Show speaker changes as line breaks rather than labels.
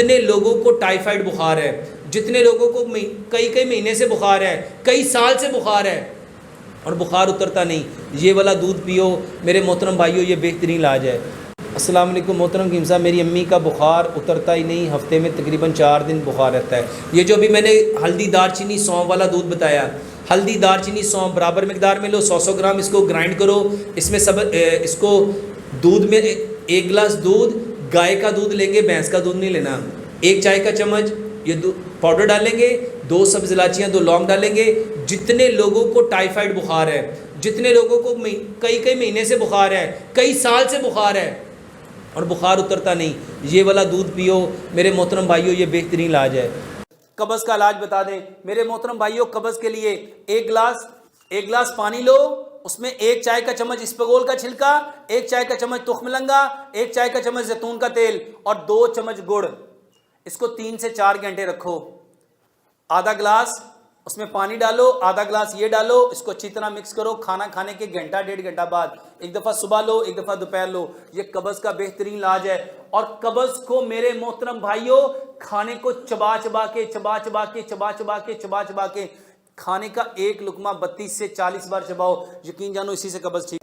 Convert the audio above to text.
जितने लोगों को टाइफाइड बुखार है, जितने लोगों को कई कई महीने से बुखार है, कई साल से बुखार है और बुखार उतरता नहीं, ये वाला दूध पियो मेरे मोहतरम भाइयों, ये बेहतरीन इलाज है। अस्सलाम वालेकुम मोहतरम कीम साहब, मेरी अम्मी का बुखार उतरता ही नहीं, हफ्ते में तकरीबन 4 दिन बुखार रहता है। ये जो अभी मैंने हल्दी दालचीनी सौंफ वाला दूध बताया, हल्दी दालचीनी सौंफ बराबर मिकदार में लो, 100 ग्राम इसको ग्राइंड करो, इसमें सब इसको दूध में 1 गिलास दूध, गाय का दूध लेंगे, भैंस का दूध नहीं लेना, 1 चाय का चम्मच ये पाउडर डालेंगे, 2 सब्ज़ इलायचियाँ, 2 लौंग डालेंगे। जितने लोगों को टाइफाइड बुखार है, जितने लोगों को कई कई महीने से बुखार है, कई साल से बुखार है और बुखार उतरता नहीं, ये वाला दूध पियो मेरे मोहतरम भाइयों, ये बेहतरीन इलाज है। कब्ज़ का इलाज बता दें मेरे मोहतरम भाइयों, कब्ज़ के लिए 1 गिलास पानी लो, उसमें 1 चाय का चम्मच इसबगोल का छिलका, 1 चाय का चम्मच तुखमलंगा, 1 चाय का चम्मच जैतून का तेल और 2 चम्मच गुड़। इसको 3 से 4 घंटे रखो। आधा गिलास उसमें पानी डालो, आधा गिलास ये डालो, इसको अच्छी तरह मिक्स करो। खाना खाने के घंटा 1.5 घंटा बाद, एक दफ़ा सुबह लो, एक दफ़ा दोपहर लो। ये कब्ज़ का बेहतरीन इलाज है। और कब्ज़ को मेरे मोहतरम भाइयों, खाने को चबा चबा के खाने का एक लुकमा 32 से 40 बार चबाओ, यकीन जानो इसी से कब्ज़ ठीक